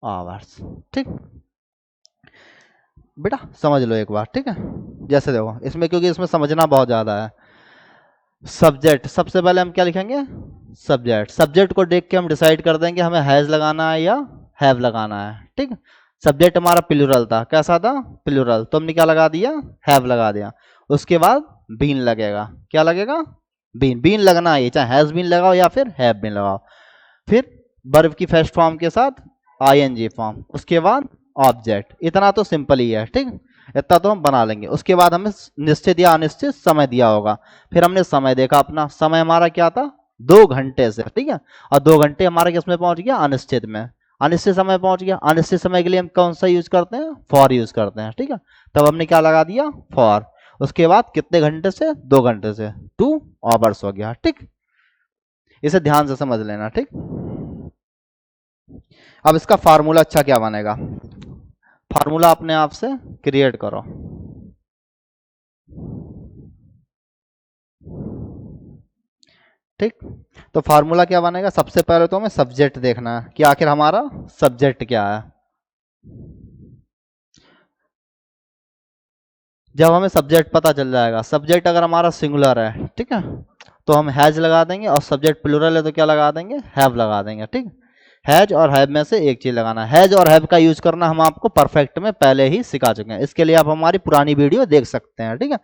आवर्स। ठीक बेटा समझ लो एक बार, ठीक है। जैसे देखो इसमें, क्योंकि इसमें समझना बहुत ज़्यादा है। सब्जेक्ट, सबसे पहले हम क्या लिखेंगे सब्जेक्ट। सब्जेक्ट को देख के हम डिसाइड कर देंगे हमें हैज लगाना है या हैव लगाना है। ठीक, सब्जेक्ट हमारा प्लूरल था, कैसा था प्लूरल, तो हमने क्या लगा दिया हैव लगा दिया। उसके बाद बीन लगेगा, क्या लगेगा बीन, बीन लगना है, चाहे हैज बीन लगाओ या फिर हैव बीन लगाओ। फिर वर्ब की फर्स्ट फॉर्म के साथ आईएनजी फॉर्म, उसके बाद ऑब्जेक्ट। इतना तो सिंपल ही है, ठीक, इतना तो हम बना लेंगे। उसके बाद हमें निश्चित या अनिश्चित समय दिया होगा। फिर हमने समय देखा, अपना समय हमारा क्या था 2 घंटे से, ठीक है। और 2 घंटे हमारा किस में पहुंच गया अनिश्चित में, अनिश्चित समय पहुंच गया। अनिश्चित समय के लिए हम कौन सा यूज करते हैं फॉर यूज करते हैं, ठीक है। तब हमने क्या लगा दिया फॉर। उसके बाद कितने घंटे से 2 घंटे से 2 आवर्स हो गया, ठीक। इसे ध्यान से समझ लेना, ठीक। अब इसका फार्मूला अच्छा क्या बनेगा, फार्मूला अपने आप से क्रिएट करो। ठीक, तो फार्मूला क्या बनेगा, सबसे पहले तो हमें सब्जेक्ट देखना है कि आखिर हमारा सब्जेक्ट क्या है। जब हमें सब्जेक्ट पता चल जाएगा, सब्जेक्ट अगर हमारा सिंगुलर है, ठीक है, तो हम हैज लगा देंगे, और सब्जेक्ट प्लूरल है तो क्या लगा देंगे हैव लगा देंगे, ठीक। हैज और हैव में से एक चीज लगाना है। हैज और हैव का यूज करना हम आपको परफेक्ट में पहले ही सिखा चुके हैं, इसके लिए आप हमारी पुरानी वीडियो देख सकते हैं, ठीक है।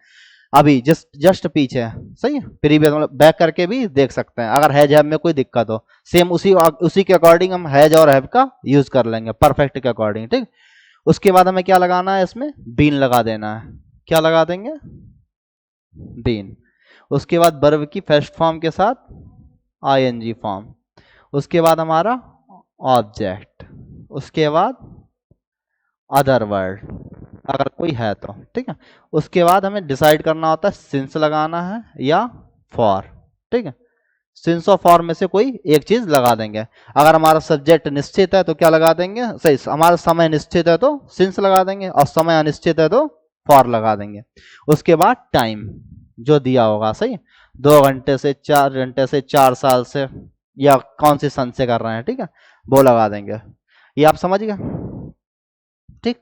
अभी जस्ट जस्ट पीछे है, सही है, प्रीवियस मतलब बैक करके भी देख सकते हैं। अगर हैज हैव में कोई दिक्कत हो, सेम उसी उसी के अकॉर्डिंग हम हैज और हैव का यूज कर लेंगे परफेक्ट के अकॉर्डिंग, ठीक। उसके बाद हमें क्या लगाना है, इसमें बीन लगा देना है। क्या लगा देंगे बीन। उसके बाद वर्ब की फर्स्ट फॉर्म के साथ आईएनजी फॉर्म। उसके बाद हमारा ऑब्जेक्ट। उसके बाद अदर वर्ड अगर कोई है तो, ठीक है। उसके बाद हमें डिसाइड करना होता है सिंस लगाना है या फॉर, ठीक है। सिंस और फॉर में से कोई एक चीज लगा देंगे। अगर हमारा सब्जेक्ट निश्चित है तो क्या लगा देंगे, सही, हमारा समय निश्चित है तो सिंस लगा देंगे, और समय अनिश्चित है तो फॉर लगा देंगे। उसके बाद टाइम जो दिया होगा, सही, 2 घंटे से 4 घंटे से 4 साल से, या कौन सी सन से कर रहे हैं, ठीक है, वो लगा देंगे। ये आप समझ गए, ठीक।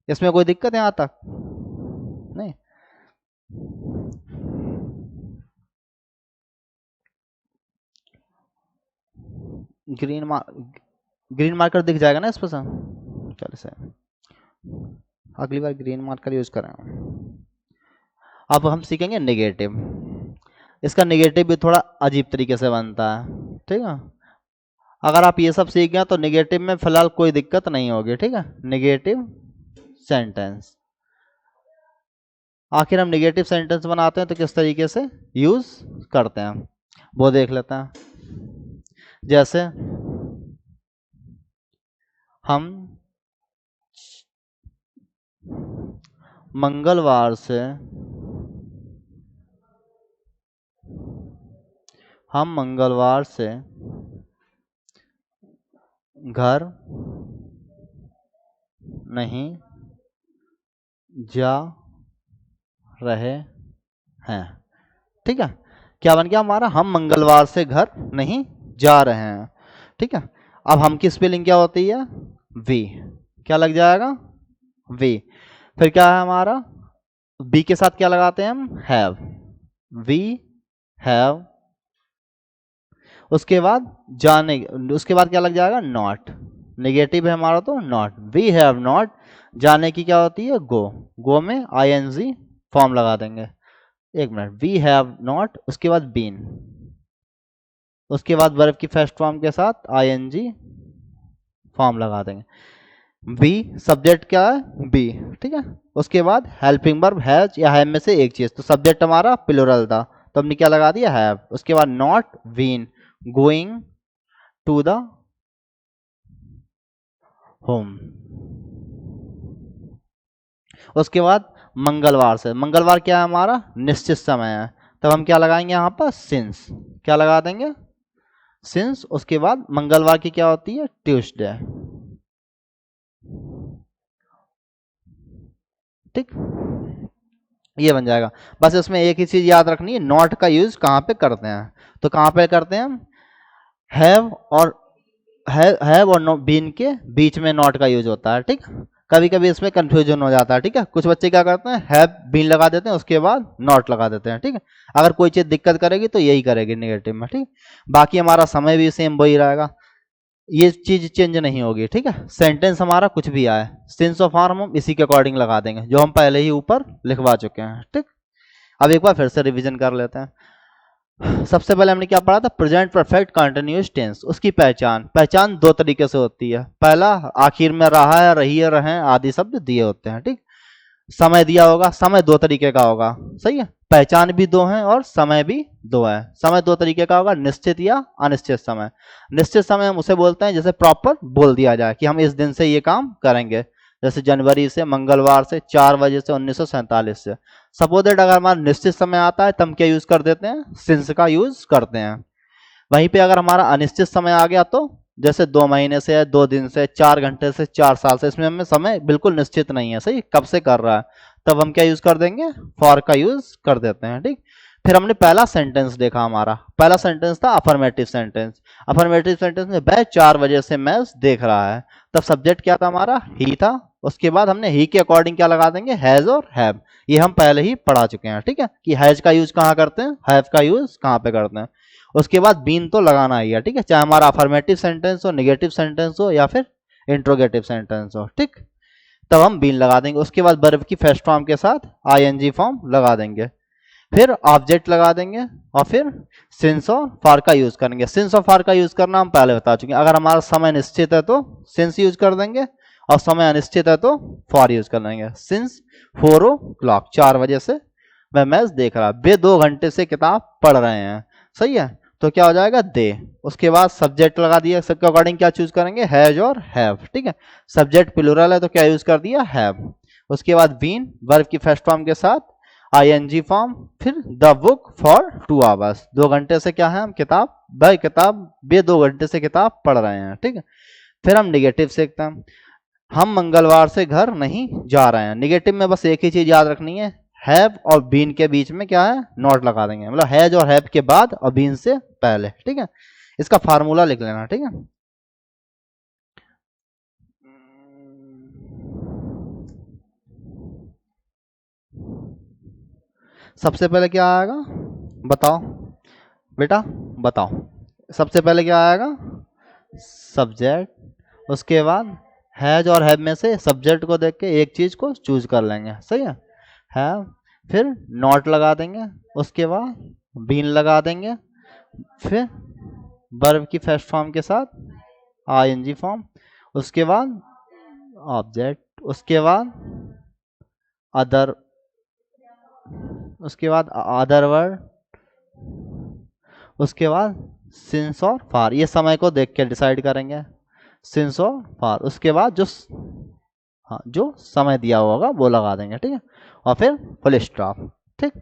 इसमें कोई दिक्कत है यहाँ तक नहीं। ग्रीन ग्रीन मार्कर दिख जाएगा ना इस पर सर, चलो सर अगली बार ग्रीन मार्कर यूज करें। अब हम सीखेंगे नेगेटिव। इसका नेगेटिव भी थोड़ा अजीब तरीके से बनता है, ठीक है। अगर आप ये सब सीख गए तो नेगेटिव में फिलहाल कोई दिक्कत नहीं होगी, ठीक है। नेगेटिव सेंटेंस, आखिर हम नेगेटिव सेंटेंस बनाते हैं तो किस तरीके से यूज करते हैं वो देख लेते हैं। जैसे हम मंगलवार से घर नहीं जा रहे हैं, ठीक है। क्या बन गया हमारा, हम मंगलवार से घर नहीं जा रहे हैं, ठीक है। अब हम की स्पेलिंग क्या होती है वी, क्या लग जाएगा वी। फिर क्या है हमारा, बी के साथ क्या लगाते हैं हम हैव, वी हैव। उसके बाद जाने, उसके बाद क्या लग जाएगा नॉट, नेगेटिव है हमारा तो नॉट, वी हैव नॉट। जाने की क्या होती है गो, गो में आईएनजी फॉर्म लगा देंगे। एक मिनट, वी हैव नॉट, उसके बाद बीन, उसके बाद वर्ब की फर्स्ट फॉर्म के साथ आईएनजी फॉर्म लगा देंगे। बी सब्जेक्ट क्या है बी, ठीक है। उसके बाद हेल्पिंग वर्ब हैज या हैव में से एक चीज, तो सब्जेक्ट हमारा प्लूरल था तो हमने क्या लगा दिया हैव। उसके बाद not been going to the home. उसके बाद मंगलवार से, मंगलवार क्या है हमारा निश्चित समय है, तब हम क्या लगाएंगे यहाँ पर सिंस, क्या लगा देंगे सिंस। उसके बाद मंगलवार की क्या होती है ट्यूसडे, ठीक, ये बन जाएगा। बस इसमें एक ही चीज याद रखनी है, नॉट का यूज कहाँ पे करते हैं, तो कहाँ पे करते हैं हम हैव और हैव और नो बीन के बीच में नॉट का यूज होता है, ठीक। कभी कभी इसमें कंफ्यूजन हो जाता है, ठीक है। कुछ बच्चे क्या करते हैं, हैव बीन लगा देते हैं, उसके बाद नॉट लगा देते हैं, ठीक है। अगर कोई चीज दिक्कत करेगी तो यही करेगी नेगेटिव में, ठीक। बाकी हमारा समय भी सेम वही रहेगा, ये चीज चेंज नहीं होगी, ठीक है। सेंटेंस हमारा कुछ भी आए, सेंस ऑफ फॉर्म हम इसी के अकॉर्डिंग लगा देंगे जो हम पहले ही ऊपर लिखवा चुके हैं, ठीक। अब एक बार फिर से रिवीजन कर लेते हैं। सबसे पहले हमने क्या पढ़ा था, प्रेजेंट परफेक्ट कंटिन्यूअस टेंस। उसकी पहचान पहचान दो तरीके से होती है। पहला, आखिर में रहा है, रही है, रहें आदि शब्द दिए होते हैं, ठीक। समय दिया होगा, समय दो तरीके का होगा, सही है। पहचान भी दो है और समय भी दो है। समय दो तरीके का होगा, निश्चित या अनिश्चित समय। निश्चित समय हम उसे बोलते हैं जैसे प्रॉपर बोल दिया जाए कि हम इस दिन से ये काम करेंगे, जैसे जनवरी से, मंगलवार से, 4 बजे से, 1947 से। सपोजेड अगर हमारा निश्चित समय आता है तब हम क्या यूज कर देते हैं, सिंस का यूज करते हैं। वहीं पे अगर हमारा अनिश्चित समय आ गया तो जैसे 2 महीने से, 2 दिन से, 4 घंटे से, 4 साल से, इसमें हमें समय बिल्कुल निश्चित नहीं है, सही कब से कर रहा है, तब हम क्या यूज कर देंगे, फॉर का यूज कर देते हैं, ठीक। फिर हमने पहला सेंटेंस देखा, हमारा पहला सेंटेंस था अफर्मेटिव सेंटेंस। अफर्मेटिव सेंटेंस में वह 4 बजे से मैच देख रहा है, तब सब्जेक्ट क्या था हमारा, ही था। उसके बाद हमने ही के अकॉर्डिंग क्या लगा देंगे, हैज और हैव। ये हम पहले ही पढ़ा चुके हैं, ठीक है, कि हैज का यूज कहाँ करते हैं, हैव का यूज कहाँ पे करते हैं। उसके बाद बीन तो लगाना ही है, ठीक है, चाहे हमारा अफर्मेटिव सेंटेंस हो, नेगेटिव सेंटेंस हो, या फिर इंट्रोगेटिव सेंटेंस हो, ठीक। तब हम बीन लगा देंगे। उसके बाद वर्ब की फर्स्ट फॉर्म के साथ आईएनजी फॉर्म लगा देंगे, फिर ऑब्जेक्ट लगा देंगे, और फिर सिंस और फॉर का यूज करेंगे। सिंस और फॉर का यूज करना हम पहले बता चुके हैं। अगर हमारा समय निश्चित है तो सिंस यूज कर देंगे, और समय अनिश्चित है तो फॉर यूज कर लेंगे। सिंस 4 o'clock, 4 बजे से मैं मैच देख रहा, वे 2 घंटे से किताब पढ़ रहे हैं, सही है। तो क्या हो जाएगा, दे। उसके बाद सब्जेक्ट लगा दिया, सबके अकॉर्डिंग क्या चूज करेंगे, हैज और हैव, ठीक है। सब्जेक्ट प्लूरल है तो क्या यूज कर दिया, हैव। उसके बाद बीन वर्ब की फर्स्ट फॉर्म के साथ आईएनजी फॉर्म, फिर द बुक फॉर 2 hours, 2 घंटे से क्या है, हम किताब, वह किताब वे 2 घंटे से किताब पढ़ रहे हैं, ठीक है। फिर हम निगेटिव सीखते हैं। हम मंगलवार से घर नहीं जा रहे हैं। निगेटिव में बस एक ही चीज याद रखनी है, हैव और बीन के बीच में क्या है, नॉट लगा देंगे, मतलब हैज और हैव के बाद और बीन से पहले, ठीक है। इसका फार्मूला लिख लेना, ठीक है। सबसे पहले क्या आएगा, बताओ बेटा, बताओ। सबसे पहले क्या आएगा, सब्जेक्ट। उसके बाद हैज और हैव में से सब्जेक्ट को देख के एक चीज को चूज कर लेंगे, सही है, हैव। फिर नॉट लगा देंगे, उसके बाद बीन लगा देंगे, फिर वर्ब की फर्स्ट फॉर्म के साथ आईएनजी फॉर्म, उसके बाद ऑब्जेक्ट, उसके बाद अदर, उसके बाद अदर वर्ड, उसके बाद सिंस और फार। ये समय को देख के डिसाइड करेंगे, सिंस और फार। उसके बाद जो, हाँ, जो समय दिया होगा वो लगा देंगे, ठीक है, और फिर फुल स्टॉप, ठीक।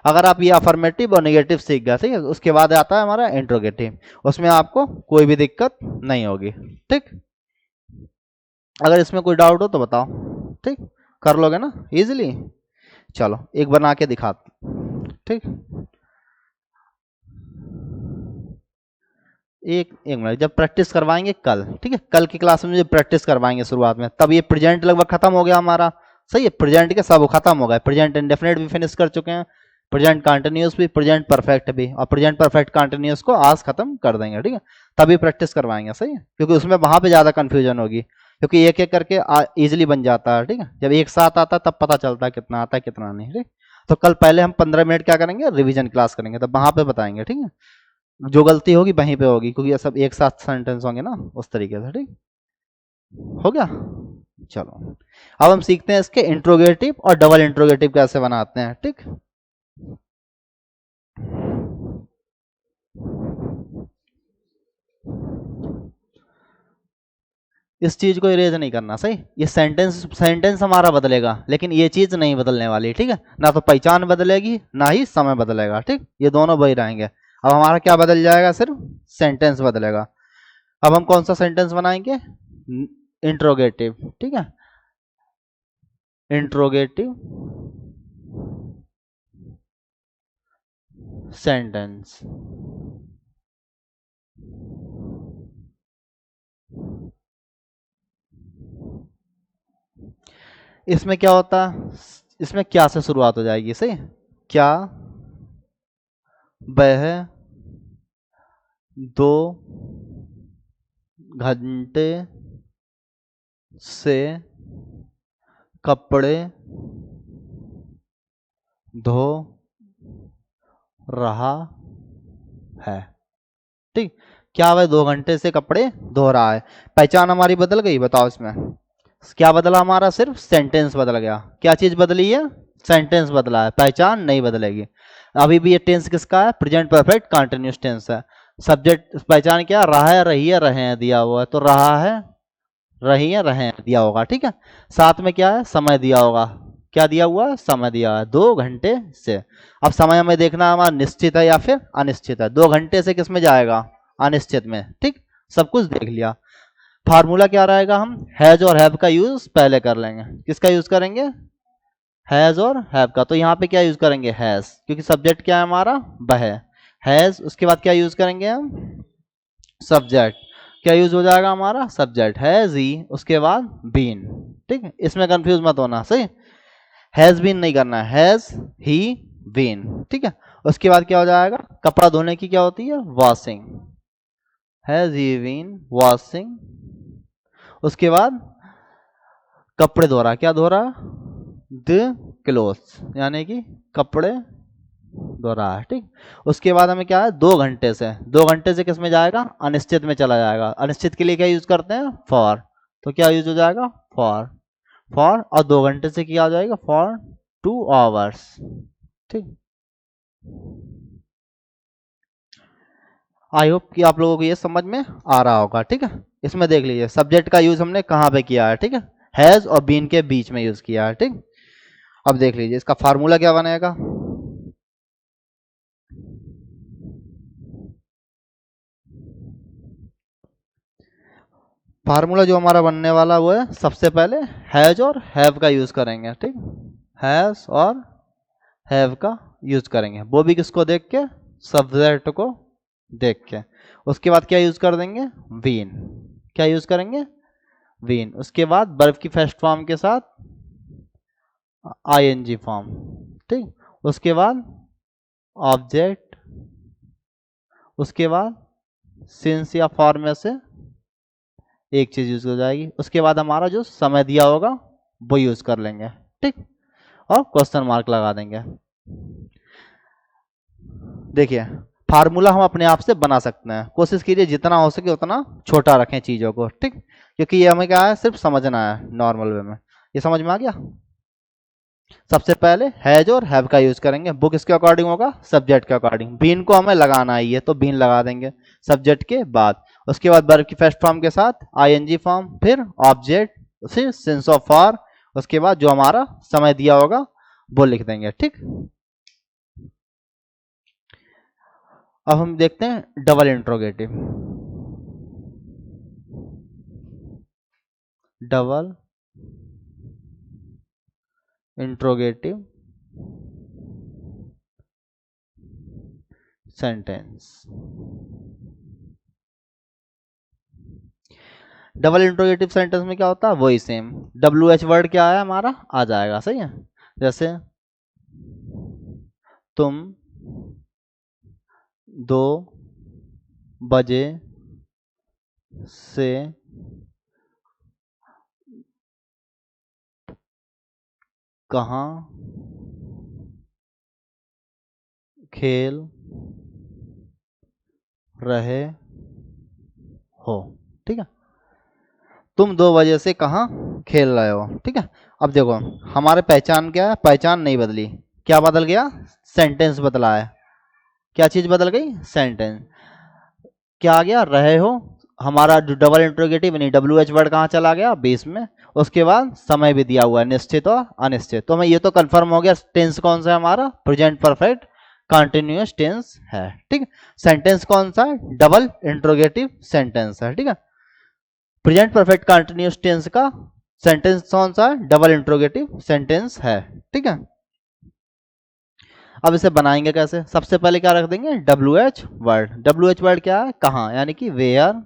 अगर आप ये अफर्मेटिव और नेगेटिव सीख गए, ठीक है, उसके बाद आता है हमारा इंट्रोगेटिव। उसमें आपको कोई भी दिक्कत नहीं होगी, ठीक। अगर इसमें कोई डाउट हो तो बताओ, ठीक, कर लोगे ना इजीली। चलो एक बना के दिखा, ठीक। एक एक मिनट, जब प्रैक्टिस करवाएंगे कल, ठीक है, कल की क्लास में जब प्रैक्टिस करवाएंगे शुरुआत में, तब ये प्रेजेंट लगभग खत्म हो गया हमारा, सही है। प्रेजेंट के सब खत्म हो गए, प्रेजेंट इंडेफिनिट भी फिनिश कर चुके हैं, प्रेजेंट कंटिन्यूअस भी, प्रेजेंट परफेक्ट भी, और प्रेजेंट परफेक्ट कंटिन्यूअस को आज खत्म कर देंगे, ठीक है। तभी प्रैक्टिस करवाएंगे, सही है, क्योंकि उसमें वहां पे ज्यादा कंफ्यूजन होगी, क्योंकि एक एक करके इजिली बन जाता है, ठीक है। जब एक साथ आता है तब पता चलता है कितना आता है कितना नहीं, ठीक। तो कल पहले हम 15 मिनट क्या करेंगे, रिविजन क्लास करेंगे, तब वहां पे बताएंगे, ठीक है। जो गलती होगी वहीं पे होगी, क्योंकि ये सब एक साथ सेंटेंस होंगे ना, उस तरीके से, ठीक हो गया। चलो अब हम सीखते हैं इसके इंट्रोगेटिव और डबल इंट्रोगेटिव कैसे बनाते हैं, ठीक। इस चीज को इरेज नहीं करना, सही। ये सेंटेंस सेंटेंस हमारा बदलेगा, लेकिन ये चीज नहीं बदलने वाली, ठीक है। ना तो पहचान बदलेगी, ना ही समय बदलेगा, ठीक, ये दोनों वही रहेंगे। अब हमारा क्या बदल जाएगा, सिर्फ सेंटेंस बदलेगा। अब हम कौन सा सेंटेंस बनाएंगे, इंट्रोगेटिव, ठीक है, इंट्रोगेटिव सेंटेंस। इसमें क्या होता है, इसमें क्या से शुरुआत हो जाएगी, सही। क्या वह 2 घंटे से कपड़े धो रहा है। ठीक, क्या वह 2 घंटे से कपड़े धो रहा है। पहचान हमारी बदल गई, बताओ इसमें क्या बदला हमारा, सिर्फ सेंटेंस बदल गया। क्या चीज बदली है, सेंटेंस बदला है, पहचान नहीं बदलेगी। अभी भी ये टेंस किसका है, प्रेजेंट परफेक्ट कंटिन्यूअस टेंस है। सब्जेक्ट पहचान क्या, रहा है, रही है, रहे हैं दिया हुआ है, तो रहा है, रही है, रहे हैं दिया होगा। ठीक है, साथ में क्या है, समय दिया होगा। क्या दिया हुआ है, समय दिया है 2 घंटे से। अब समय हमें देखना है हमारा निश्चित है या फिर अनिश्चित है। 2 घंटे से किस में जाएगा, अनिश्चित में। ठीक, सब कुछ देख लिया। फार्मूला क्या रहेगा, हम हैज और हैव का यूज पहले कर लेंगे। किसका यूज करेंगे, हैज और हैव का। तो यहाँ पे क्या यूज करेंगे, हैज, क्योंकि सब्जेक्ट क्या है हमारा, वह है, हैज। उसके बाद क्या यूज करेंगे हम, सब्जेक्ट। क्या यूज हो जाएगा हमारा, सब्जेक्ट, हैज ही, उसके बाद बीन। ठीक है, इसमें कंफ्यूज मत होना, सही। हैज बीन नहीं करना है, हैज ही बीन। ठीक है, उसके बाद क्या हो जाएगा, कपड़ा धोने की क्या होती है, washing, has he been washing. उसके बाद कपड़े धो रहा, क्या धो रहा, द क्लोथ्स, यानी कि कपड़े धो रहा है। ठीक, उसके बाद हमें क्या है, 2 घंटे से, 2 घंटे से किस में जाएगा, अनिश्चित में चला जाएगा। अनिश्चित के लिए क्या यूज करते हैं, फॉर। तो क्या यूज हो जाएगा, फॉर, फॉर, और 2 घंटे से क्या हो जाएगा, फॉर 2 आवर्स। ठीक, आई होप कि आप लोगों को ये समझ में आ रहा होगा। ठीक है, इसमें देख लीजिए सब्जेक्ट का यूज हमने कहाँ पे किया है। ठीक है, हैज और बीन के बीच में यूज किया है। ठीक, अब देख लीजिए इसका फार्मूला क्या बनेगा। फार्मूला जो हमारा बनने वाला वो है, सबसे पहले हैज और हैव का यूज करेंगे। ठीक, हैज और हैव का यूज करेंगे, वो भी किसको देख के, सब्जेक्ट को देख के। उसके बाद क्या यूज कर देंगे, बीन। क्या यूज करेंगे, बीन। उसके बाद वर्ब की फर्स्ट फॉर्म के साथ आईएनजी फॉर्म। ठीक, उसके बाद ऑब्जेक्ट, उसके बाद सिंस या फॉर में से एक चीज यूज हो जाएगी। उसके बाद हमारा जो समय दिया होगा वो यूज कर लेंगे। ठीक, और क्वेश्चन मार्क लगा देंगे। देखिए फार्मूला हम अपने आप से बना सकते हैं, कोशिश कीजिए जितना हो सके उतना छोटा रखें चीजों को। ठीक, क्योंकि ये हमें क्या है, सिर्फ समझना है नॉर्मल वे में। ये समझ में आ गया। सबसे पहले हैज और हैव का यूज करेंगे, वो किसके अकॉर्डिंग होगा, सब्जेक्ट के अकॉर्डिंग। बीन को हमें लगाना ही है तो बीन लगा देंगे सब्जेक्ट के बाद। उसके बाद वर्ब की फर्स्ट फॉर्म के साथ आईएनजी फॉर्म, फिर ऑब्जेक्ट, फिर सेंस ऑफ फॉर। उसके बाद जो हमारा समय दिया होगा वो लिख देंगे। ठीक, अब हम देखते हैं double interrogative. Double interrogative sentence. Double interrogative sentence में क्या होता है, वही सेम। डब्ल्यू एच वर्ड क्या है हमारा, आ जाएगा, सही है। जैसे तुम 2 बजे से कहाँ खेल रहे हो। ठीक है, तुम 2 बजे से कहाँ खेल रहे हो। ठीक है, अब देखो हमारे पहचान क्या है, पहचान नहीं बदली, क्या बदल गया, सेंटेंस बदला है। क्या चीज बदल गई, सेंटेंस। क्या आ गया, रहे हो, हमारा जो डबल इंट्रोगेटिव नहीं, डब्ल्यू एच वर्ड कहाँ चला गया, बेस में। उसके बाद समय भी दिया हुआ है, निश्चित और अनिश्चित। तो हमें ये तो कंफर्म हो गया टेंस कौन सा है हमारा, प्रेजेंट परफेक्ट कंटिन्यूअस टेंस है। ठीक, सेंटेंस कौन सा है, डबल इंट्रोगेटिव सेंटेंस है। ठीक है, प्रेजेंट परफेक्ट कंटिन्यूअस टेंस का सेंटेंस कौन सा है, डबल इंट्रोगेटिव सेंटेंस है। ठीक है, अब इसे बनाएंगे कैसे, सबसे पहले क्या रख देंगे, W H word. W H word क्या है, कहाँ, यानी कि वेयर,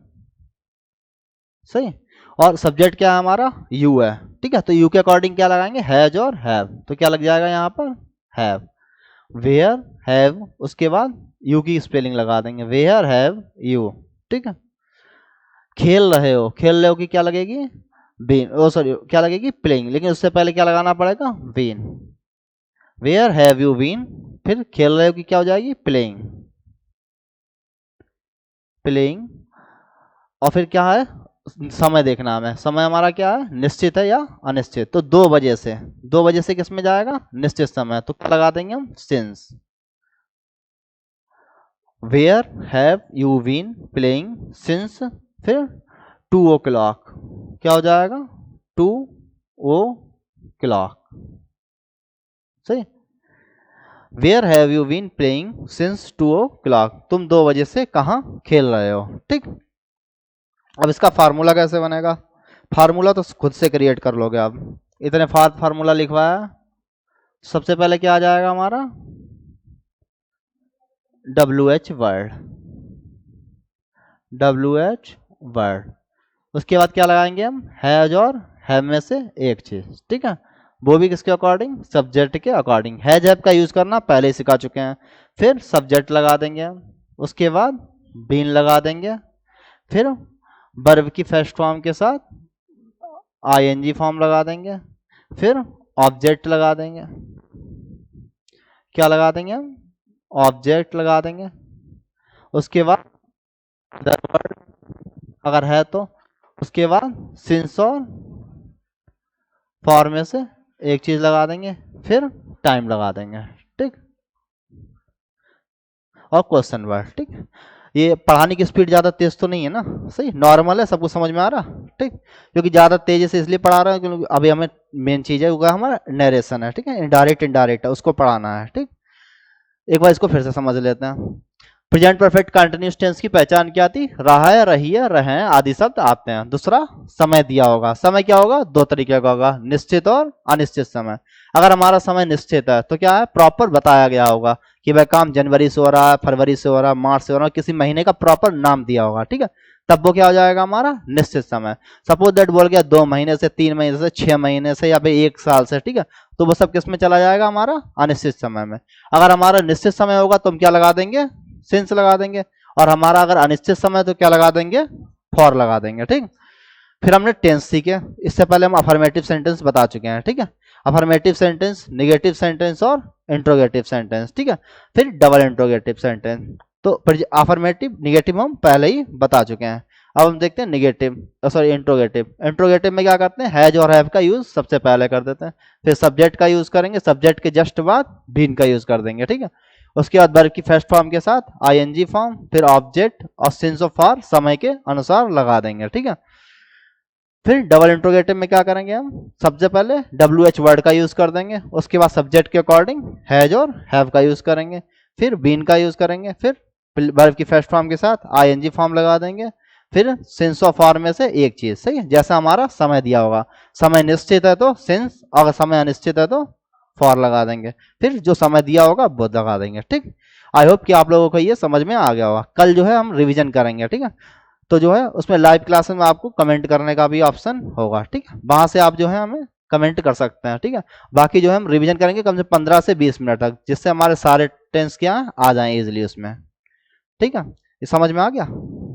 सही। और सब्जेक्ट क्या है हमारा, यू है। ठीक है, तो यू के अकॉर्डिंग क्या लगाएंगे, हैज और हैव, तो क्या लग जाएगा यहाँ पर, हैव। वेयर हैव, उसके बाद यू की स्पेलिंग लगा देंगे, वेयर हैव यू। ठीक है, खेल रहे हो कि क्या लगेगी, बीन, ओ सॉरी क्या लगेगी, प्लेइंग, लेकिन उससे पहले क्या लगाना पड़ेगा, been. Where have you been, फिर खेल रहे हो कि क्या हो जाएगी, प्लेइंग, प्लेइंग। और फिर क्या है, समय देखना हमें, समय हमारा क्या है, निश्चित है या अनिश्चित, तो 2 बजे से, 2 बजे से किस में जाएगा, निश्चित समय, तो क्या लगा देंगे हम, since. Where have you been playing since, फिर 2 o'clock, क्या हो जाएगा, 2 o'clock, सही। Where have you been playing since 2 o'clock, तुम 2 बजे से कहाँ खेल रहे हो। ठीक, अब इसका फार्मूला कैसे बनेगा, फार्मूला तो खुद से क्रिएट कर लोगे आप, इतने फार्मूला लिखवाया। सबसे पहले क्या आ जाएगा हमारा, WH वर्ड, WH वर्ड, उसके बाद क्या लगाएंगे हम, हैज और हैव में से एक चीज। ठीक है, वो भी किसके अकॉर्डिंग, सब्जेक्ट के अकॉर्डिंग। हैज हैव का यूज करना पहले ही सिखा चुके हैं। फिर सब्जेक्ट लगा देंगे हम, उसके बाद बीन लगा देंगे, फिर वर्ब की फर्स्ट फॉर्म के साथ ING फॉर्म लगा देंगे, फिर ऑब्जेक्ट लगा देंगे, क्या लगा देंगे हम, ऑब्जेक्ट लगा देंगे। उसके बाद अदर वर्ड अगर है तो, उसके बाद सिंस और फॉर में से एक चीज लगा देंगे, फिर टाइम लगा देंगे। ठीक, और क्वेश्चन वर्ड। ठीक, ये पढ़ाने की स्पीड ज़्यादा तेज तो नहीं है ना, सही नॉर्मल है, सबको समझ में आ रहा। ठीक, क्योंकि ज़्यादा तेजी से इसलिए पढ़ा रहा है क्योंकि अभी हमें मेन चीज़ है वो हमारा नरेशन है। ठीक है, इनडायरेक्ट है, उसको पढ़ाना है। ठीक, एक बार इसको फिर से समझ लेते हैं। प्रेजेंट परफेक्ट कंटिन्यूअस टेंस की पहचान क्या थी, रहा है, रही है, रहे आदि शब्द आते हैं। दूसरा, समय दिया होगा। समय क्या होगा, 2 तरीके का होगा, निश्चित और अनिश्चित समय। अगर हमारा समय निश्चित है तो क्या है, प्रॉपर बताया गया होगा कि वह काम जनवरी से हो रहा है, फरवरी से हो रहा है, मार्च से हो रहा है, किसी महीने का प्रॉपर नाम दिया होगा। ठीक है, तब वो क्या हो जाएगा हमारा निश्चित समय। सपोज दैट बोल गया 2 महीने से, 3 महीने से, 6 महीने से, या फिर 1 साल से। ठीक है, तो वो सब किस में चला जाएगा, हमारा अनिश्चित समय में। अगर हमारा निश्चित समय होगा तो हम क्या लगा देंगे, सिंस लगा देंगे, और हमारा अगर अनिश्चित समय तो क्या लगा देंगे, फॉर लगा देंगे। ठीक, फिर हमने टेंस सीखे, इससे पहले हम अफर्मेटिव सेंटेंस बता चुके हैं। ठीक है, अफर्मेटिव सेंटेंस, निगेटिव सेंटेंस और इंट्रोगेटिव सेंटेंस। ठीक है, फिर डबल इंट्रोगेटिव सेंटेंस। तो अफर्मेटिव निगेटिव हम पहले ही बता चुके हैं। अब हम देखते हैं निगेटिव, सॉरी इंट्रोगेटिव। इंट्रोगेटिव में क्या करते हैं, हैज और हैव का यूज सबसे पहले कर देते हैं, फिर सब्जेक्ट का यूज करेंगे, सब्जेक्ट के जस्ट बाद बीन का यूज कर देंगे। ठीक है, उसके बाद वर्ब की फर्स्ट फॉर्म के साथ ING फॉर्म, फिर ऑब्जेक्ट और सिंस ऑफ फॉर समय के अनुसार लगा देंगे। ठीक है, फिर डबल इंट्रोगेटिव में क्या करेंगे हम, सबसे पहले WH वर्ड का यूज कर देंगे, उसके बाद सब्जेक्ट के अकॉर्डिंग हैज और हैव का यूज करेंगे, फिर बीन का यूज करेंगे, फिर वर्ब की फर्स्ट फॉर्म के साथ ING फॉर्म लगा देंगे, फिर सिंस ऑफ फॉर में से एक चीज। सही है, जैसा हमारा समय दिया होगा, समय निश्चित है तो सिंस, अगर समय अनिश्चित है तो फॉर लगा देंगे, फिर जो समय दिया होगा वो लगा देंगे। ठीक, आई होप कि आप लोगों को ये समझ में आ गया होगा। कल जो है हम रिवीजन करेंगे। ठीक है, तो जो है उसमें लाइव क्लास में आपको कमेंट करने का भी ऑप्शन होगा। ठीक है, वहां से आप जो है हमें कमेंट कर सकते हैं। ठीक है, बाकी जो है हम रिवीजन करेंगे कम से 15 से 20 मिनट तक, जिससे हमारे सारे टेंस क्या आ जाएं इजिली उसमें। ठीक है, ये समझ में आ गया।